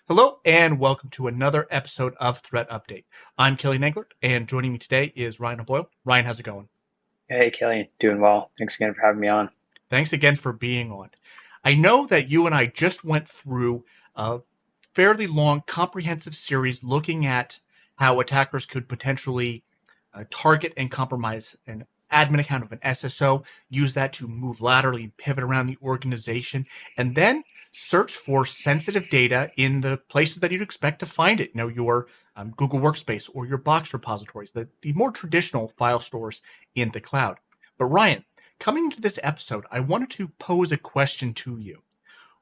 Hello and welcome to another episode of Threat Update. I'm Kelly Neglert, and joining me today is Ryan O'Boyle. Ryan, how's it going? Hey, Kelly, doing well. Thanks again for having me on. Thanks again for being on. I know that you and I just went through a fairly long, comprehensive series looking at how attackers could potentially target and compromise an admin account of an SSO, use that to move laterally and pivot around the organization, and then search for sensitive data in the places that you'd expect to find it. Your Google Workspace or your Box repositories, the more traditional file stores in the cloud. But Ryan, coming into this episode, I wanted to pose a question to you.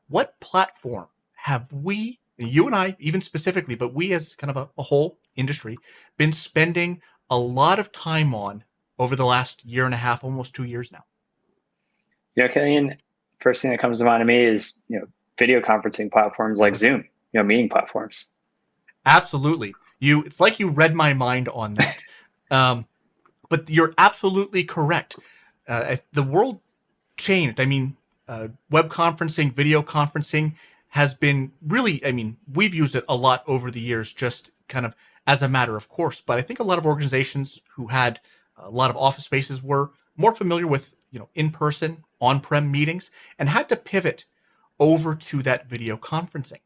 What platform have we, you and I, even specifically, but we as kind of a whole industry, been spending a lot of time on over the last year and a half, almost 2 years now? Kelly, first thing that comes to mind to me is, video conferencing platforms like Zoom, meeting platforms. Absolutely. It's like you read my mind on that. But you're absolutely correct. The world changed. Web conferencing, video conferencing has been really, we've used it a lot over the years, just kind of as a matter of course. But I think a lot of organizations who had a lot of office spaces were more familiar with, in-person, on-prem meetings and had to pivot over to that video conferencing.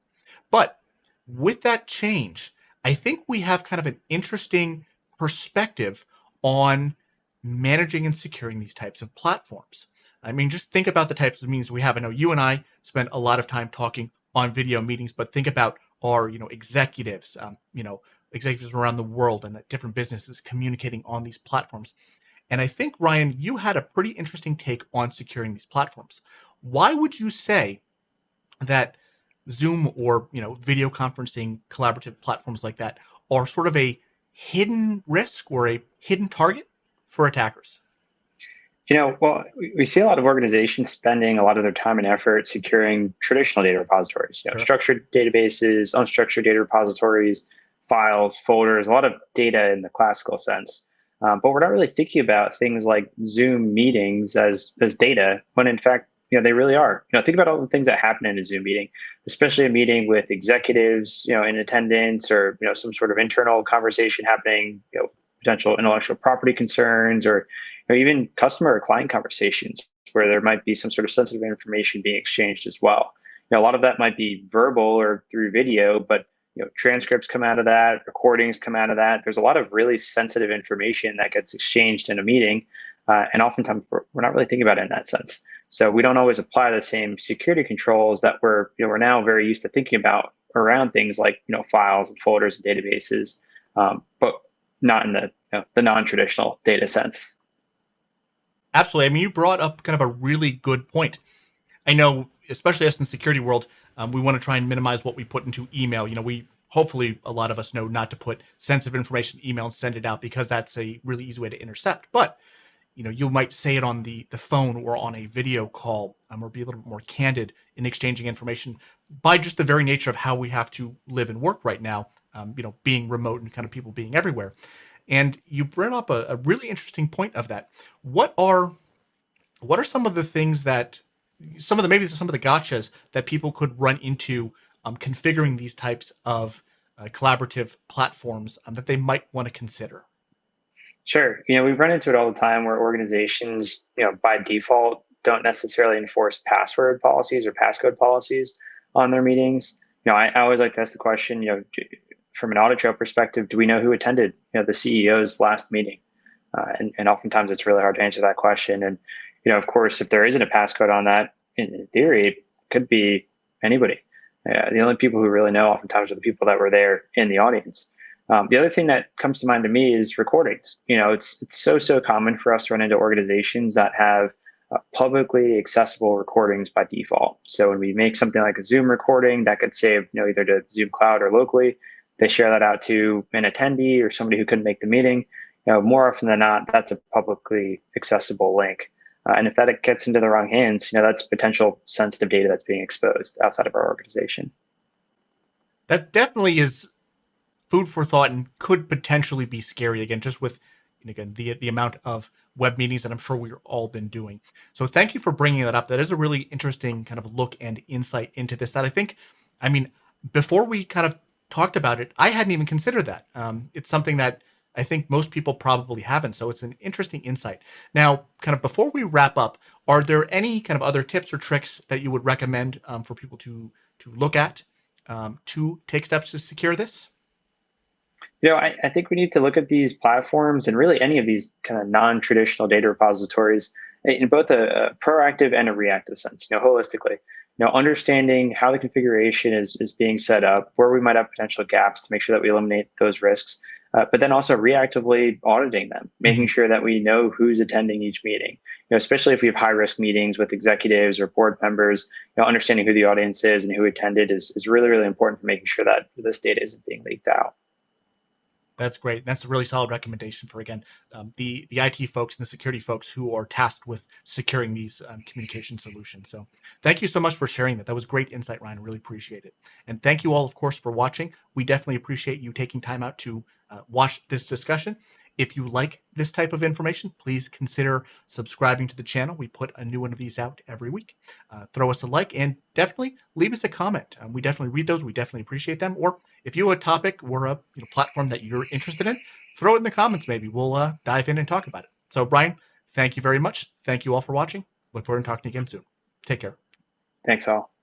But with that change, I think we have kind of an interesting perspective on managing and securing these types of platforms. Just think about the types of meetings we have. I know you and I spend a lot of time talking on video meetings, but think about our, executives, executives around the world and at different businesses communicating on these platforms. And I think, Ryan, you had a pretty interesting take on securing these platforms. Why would you say that Zoom or, video conferencing collaborative platforms like that are sort of a hidden risk or a hidden target for attackers? Well, we see a lot of organizations spending a lot of their time and effort securing traditional data repositories, Sure. structured databases, unstructured data repositories, files, folders, a lot of data in the classical sense. But we're not really thinking about things like Zoom meetings as data, when in fact, they really are. Think about all the things that happen in a Zoom meeting, especially a meeting with executives, in attendance, or some sort of internal conversation happening, potential intellectual property concerns, or even customer or client conversations where there might be some sort of sensitive information being exchanged as well. A lot of that might be verbal or through video, but transcripts come out of that, recordings come out of that. There's a lot of really sensitive information that gets exchanged in a meeting, and oftentimes we're not really thinking about it in that sense. So we don't always apply the same security controls that we're now very used to thinking about around things like files and folders and databases, but not in the non-traditional data sense. Absolutely. You brought up kind of a really good point. I know, especially us in the security world, we want to try and minimize what we put into email. We hopefully a lot of us know not to put sensitive information in email and send it out because that's a really easy way to intercept. But you might say it on the phone or on a video call, or be a little bit more candid in exchanging information by just the very nature of how we have to live and work right now. Being remote and kind of people being everywhere. And you bring up a really interesting point of that. What are some of the things that maybe some of the gotchas that people could run into configuring these types of collaborative platforms that they might want to consider? Sure. We run into it all the time where organizations, by default, don't necessarily enforce password policies or passcode policies on their meetings. I always like to ask the question, from an audit trail perspective, do we know who attended, the CEO's last meeting? And oftentimes it's really hard to answer that question. And, of course, if there isn't a passcode on that, in theory, it could be anybody. The only people who really know oftentimes are the people that were there in the audience. The other thing that comes to mind to me is recordings. It's so common for us to run into organizations that have publicly accessible recordings by default. So when we make something like a Zoom recording that could save, either to Zoom Cloud or locally, they share that out to an attendee or somebody who couldn't make the meeting. More often than not, that's a publicly accessible link. And if that gets into the wrong hands, that's potential sensitive data that's being exposed outside of our organization. That definitely is food for thought and could potentially be scary again, just with the amount of web meetings that I'm sure we've all been doing. So thank you for bringing that up. That is a really interesting kind of look and insight into this that I think, before we kind of talked about it, I hadn't even considered that. It's something that I think most people probably haven't. So it's an interesting insight. Now, kind of before we wrap up, are there any kind of other tips or tricks that you would recommend for people to look at to take steps to secure this? I think we need to look at these platforms and really any of these kind of non-traditional data repositories in both a proactive and a reactive sense, holistically. Understanding how the configuration is being set up, where we might have potential gaps to make sure that we eliminate those risks, but then also reactively auditing them, making Mhm. sure that we know who's attending each meeting. Especially if we have high risk meetings with executives or board members, understanding who the audience is and who attended is really, really important for making sure that this data isn't being leaked out. That's great. That's a really solid recommendation for, again, the IT folks and the security folks who are tasked with securing these communication solutions. So thank you so much for sharing that. That was great insight, Ryan. I really appreciate it. And thank you all, of course, for watching. We definitely appreciate you taking time out to watch this discussion. If you like this type of information, please consider subscribing to the channel. We put a new one of these out every week. Throw us a like and definitely leave us a comment. We definitely read those. We definitely appreciate them. Or if you have a topic or a platform that you're interested in, throw it in the comments. Maybe we'll dive in and talk about it. So, Brian, thank you very much. Thank you all for watching. Look forward to talking to you again soon. Take care. Thanks all.